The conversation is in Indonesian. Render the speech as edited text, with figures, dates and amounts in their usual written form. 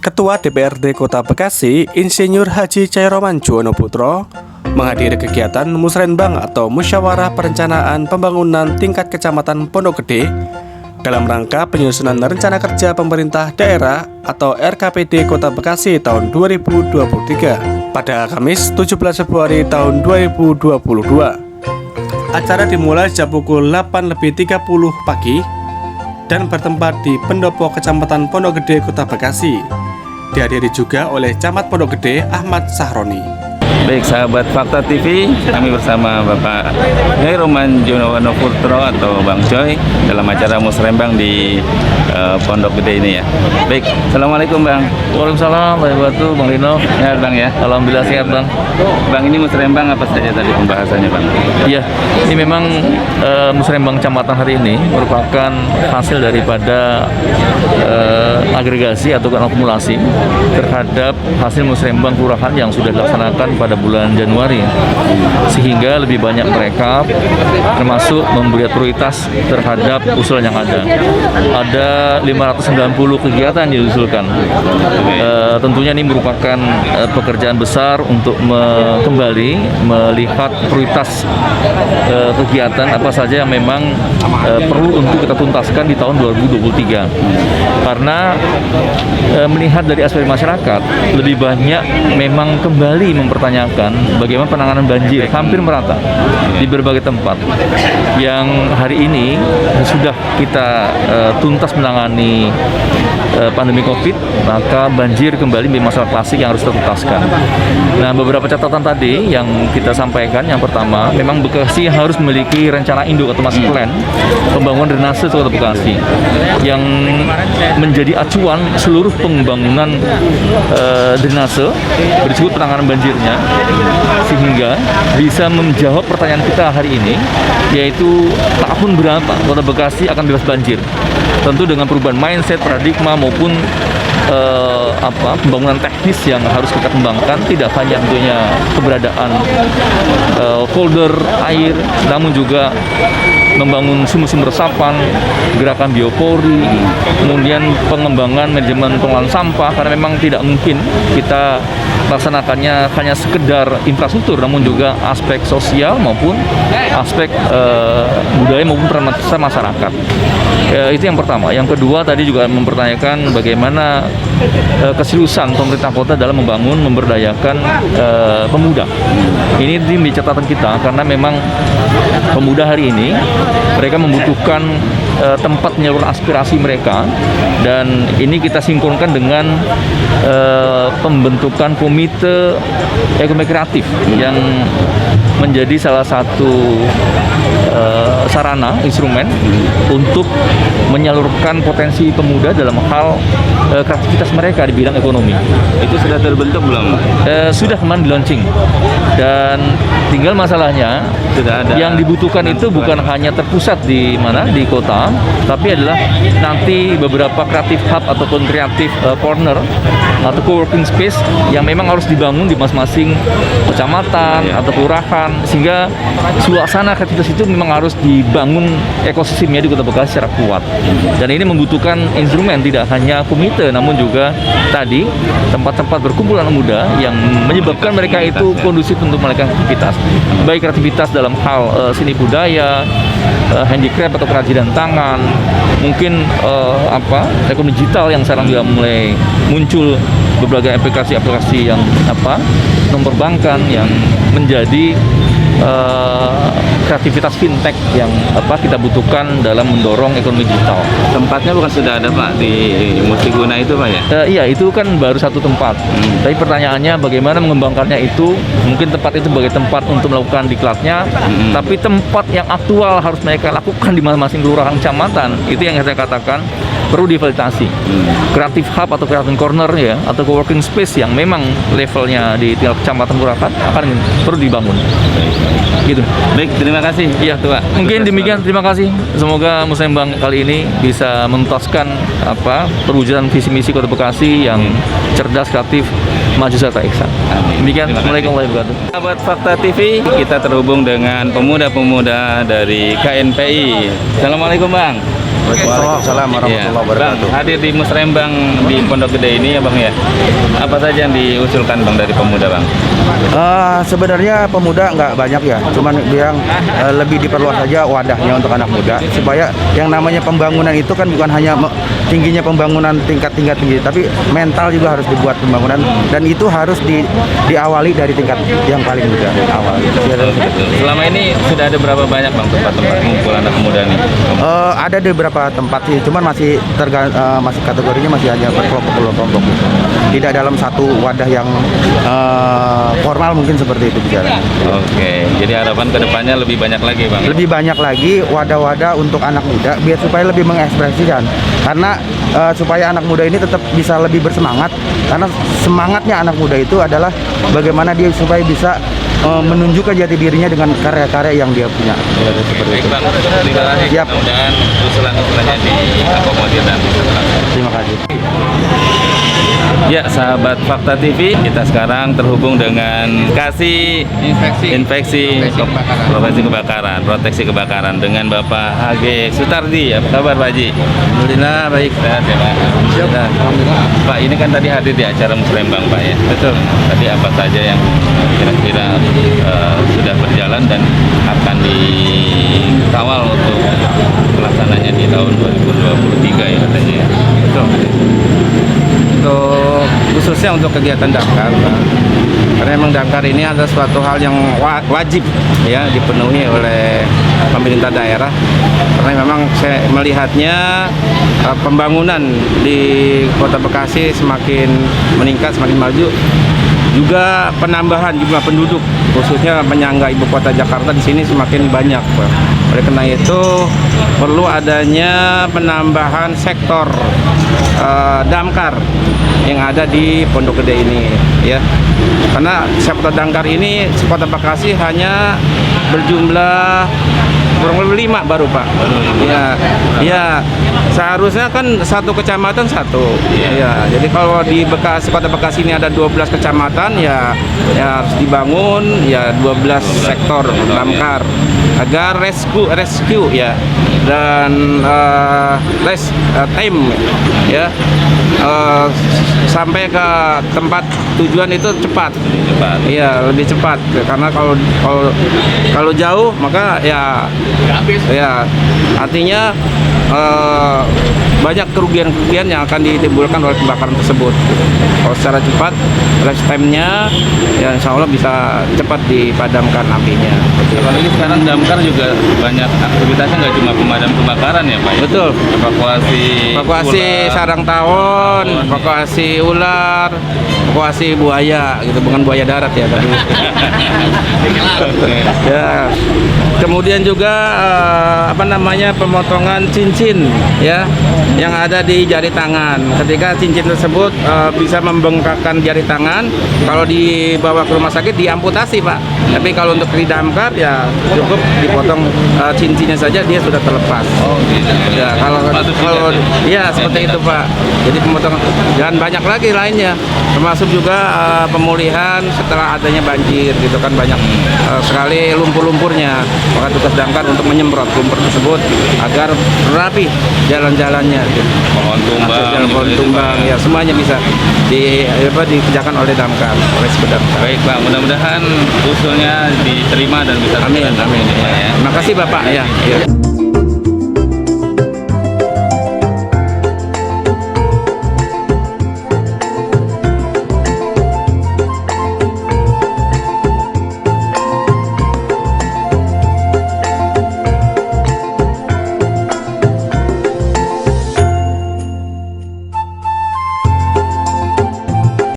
Ketua DPRD Kota Bekasi, Insinyur Haji Chairoman Juwono Putro, menghadiri kegiatan Musrenbang atau Musyawarah Perencanaan Pembangunan Tingkat Kecamatan Pondok Gede dalam rangka penyusunan Rencana Kerja Pemerintah Daerah atau RKPD Kota Bekasi tahun 2023 pada Kamis 17 Februari tahun 2022. Acara dimulai sejak pukul 8.30 pagi dan bertempat di Pendopo Kecamatan Pondok Gede Kota Bekasi. Dihadiri juga oleh Camat Pondok Gede Ahmad Sahroni. Baik sahabat Fakta TV, kami bersama Bapak Chairoman Juwono Putro atau Bang Joy dalam acara Musrembang di Pondok Gede ini ya. Baik, Assalamualaikum Bang. Waalaikumsalam, Bang Rino. Sehat Bang ya? Alhamdulillah sehat Bang. Bang, ini Musrembang apa saja tadi pembahasannya Bang? Iya, ini memang Musrembang Kecamatan hari ini merupakan hasil daripada agregasi atau akumulasi terhadap hasil Musrembang kelurahan yang sudah dilaksanakan pada bulan Januari, sehingga lebih banyak mereka termasuk memberi prioritas terhadap usulan yang ada. Ada 590 kegiatan yang diusulkan. Tentunya ini merupakan pekerjaan besar untuk kembali melihat prioritas kegiatan apa saja yang memang perlu untuk kita tuntaskan di tahun 2023. Karena melihat dari aspek masyarakat, lebih banyak memang kembali mempertanyakan bagaimana penanganan banjir hampir merata di berbagai tempat. Yang hari ini sudah kita tuntas menangani pandemi COVID, maka banjir kembali menjadi masalah klasik yang harus dituntaskan. Nah, beberapa catatan tadi yang kita sampaikan, yang pertama, memang Bekasi harus memiliki rencana induk atau master plan pembangunan drainase Kota Bekasi yang menjadi acuan seluruh pembangunan drainase bersebut penanganan banjirnya, sehingga bisa menjawab pertanyaan kita hari ini, yaitu tahun berapa Kota Bekasi akan bebas banjir. Tentu dengan perubahan mindset, paradigma maupun pembangunan teknis yang harus kita kembangkan, tidak hanya tentunya keberadaan folder air, namun juga membangun sumur-sumur resapan, gerakan biopori, kemudian pengembangan manajemen pengelolaan sampah, karena memang tidak mungkin kita laksanakannya hanya sekedar infrastruktur, namun juga aspek sosial maupun aspek budaya maupun peran masyarakat. Itu yang pertama. Yang kedua, tadi juga mempertanyakan bagaimana keseriusan pemerintah kota dalam membangun, memberdayakan pemuda. Ini menjadi catatan kita, karena memang pemuda hari ini mereka membutuhkan tempat penyaluran aspirasi mereka, dan ini kita sinkronkan dengan pembentukan komite ekonomi kreatif yang menjadi salah satu sarana, instrumen untuk menyalurkan potensi pemuda dalam hal kreativitas mereka di bidang ekonomi. Itu sudah terbentuk belum? Sudah kemarin di launching, dan tinggal masalahnya sudah ada yang dibutuhkan itu bukan hanya terpusat di mana, di kota, tapi adalah nanti beberapa kreatif hub ataupun kreatif corner atau co-working space yang memang harus dibangun di masing-masing kecamatan atau kelurahan, sehingga suasana kreativitas itu memang harus dibangun ekosistemnya di Kota Bekasi secara kuat. Dan ini membutuhkan instrumen, tidak hanya komite, namun juga tadi tempat-tempat berkumpulan muda yang menyebabkan mereka itu kondusif untuk melakukan aktivitas, baik kreativitas dalam hal seni budaya, handicraft atau kerajinan tangan, mungkin ekonomi digital yang sekarang juga mulai muncul, berbagai aplikasi-aplikasi yang memperbankan yang menjadi kreativitas fintech yang kita butuhkan dalam mendorong ekonomi digital. Tempatnya bukan sudah ada Pak di Multiguna itu Pak ya? Iya, itu kan baru satu tempat. Tapi pertanyaannya bagaimana mengembangkannya itu? Mungkin tempat itu sebagai tempat untuk melakukan diklatnya, tapi tempat yang aktual harus mereka lakukan di masing-masing kelurahan kecamatan. Itu yang saya katakan perlu difasilitasi. Kreatif hub atau kreatif corner ya, atau co-working space yang memang levelnya di tingkat kecamatan kelurahan akan perlu dibangun. Gitu. Baik, terima kasih. Iya, Pak. Mungkin demikian, terima kasih. Semoga Musrembang kali ini bisa menuntaskan perwujudan visi misi Kota Bekasi yang cerdas, kreatif, maju serta eksak. Demikian. Assalamualaikum warahmatullahi wabarakatuh. Sahabat Fakta TV, kita terhubung dengan pemuda-pemuda dari KNPI. Assalamualaikum Bang. Waalaikumsalam warahmatullahi Bang, wabarakatuh. hadir di Musrembang di Pondok Gede ini ya Bang ya. Apa saja yang diusulkan Bang dari pemuda Bang? Sebenarnya pemuda nggak banyak ya, cuman yang lebih diperluas saja wadahnya untuk anak muda supaya yang namanya pembangunan itu kan bukan hanya tingginya pembangunan tingkat tinggi, tapi mental juga harus dibuat pembangunan dan itu harus diawali dari tingkat yang paling muda awal. Selama ini sudah ada berapa banyak Bang tempat-tempat ngumpul anak muda nih? Ada di beberapa tempat sih, cuman masih masih kategorinya masih hanya berkelompok-kelompok gitu. Tidak dalam satu wadah yang formal mungkin seperti itu bicara. Oke, jadi harapan kedepannya lebih banyak lagi Bang? Lebih banyak lagi wadah-wadah untuk anak muda biar supaya lebih mengekspresikan karena supaya anak muda ini tetap bisa lebih bersemangat karena semangatnya anak muda itu adalah bagaimana dia supaya bisa menunjukkan jati dirinya dengan karya-karya yang dia punya. Ya, seperti Baik itu. Bang, terima kasih. Siap. Mudah-mudahan usulan-usulannya diakomodir dan Terima kasih. ya, sahabat Fakta TV, kita sekarang terhubung dengan Kasih Infeksi Proteksi Kebakaran dengan Bapak HG Sutardi. Apa kabar Pak Haji? Alhamdulillah baik. Sehat ya Pak? Alhamdulillah. Pak, ini kan tadi hadir di acara Musrembang Pak ya? Betul. Tadi apa saja yang kira-kira sudah berjalan dan akan dikawal untuk pelaksananya di tahun 2023 ya katanya ya? Betul. Untuk khususnya untuk kegiatan damkar, Pak. Karena memang damkar ini adalah suatu hal yang wajib ya dipenuhi oleh pemerintah daerah. Karena memang saya melihatnya pembangunan di Kota Bekasi semakin meningkat, semakin maju. Juga penambahan jumlah penduduk, khususnya penyangga ibu kota Jakarta di sini semakin banyak, Pak. Oleh karena itu perlu adanya penambahan sektor damkar yang ada di Pondok Gede ini, ya. Karena sektor damkar ini Kota Bekasi hanya berjumlah kurang lebih 5 baru Pak. Ya, seharusnya kan satu kecamatan satu. Ya, jadi kalau di Kota Bekasi ini ada 12 kecamatan, ya harus dibangun ya 12 sektor damkar agar rescue ya dan time ya sampai ke tempat tujuan itu cepat. Iya, lebih cepat karena kalau jauh maka ya artinya banyak kerugian-kerugian yang akan ditimbulkan oleh kebakaran tersebut. Kalau secara cepat, lifetime-nya ya insya Allah bisa cepat dipadamkan apinya. Apalagi sekarang damkar juga banyak aktivitasnya, nggak cuma pemadam kebakaran ya Pak? Betul. Evakuasi ular, sarang tawon, evakuasi ular, evakuasi buaya gitu, bukan buaya darat ya tadi. Ya. Kemudian juga pemotongan cincin ya yang ada di jari tangan. Ketika cincin tersebut bisa membengkakkan jari tangan, kalau dibawa ke rumah sakit diamputasi Pak. Tapi kalau untuk didamkar ya cukup dipotong cincinnya saja, dia sudah terlepas. Oh gitu. Ya, kalau ya seperti itu Pak. Jadi pemotongan dan banyak lagi lainnya, termasuk juga pemulihan setelah adanya banjir gitu kan, banyak sekali lumpur-lumpurnya. Maka tugas damkar untuk menyemprot lumpur tersebut agar rapi jalan-jalannya. Gitu. Pohon tumbang, ya semuanya bisa dikerjakan oleh damkar, oleh damkar. Baik Pak, mudah-mudahan usulnya diterima dan bisa Amin. Ya. Terima kasih Bapak ya.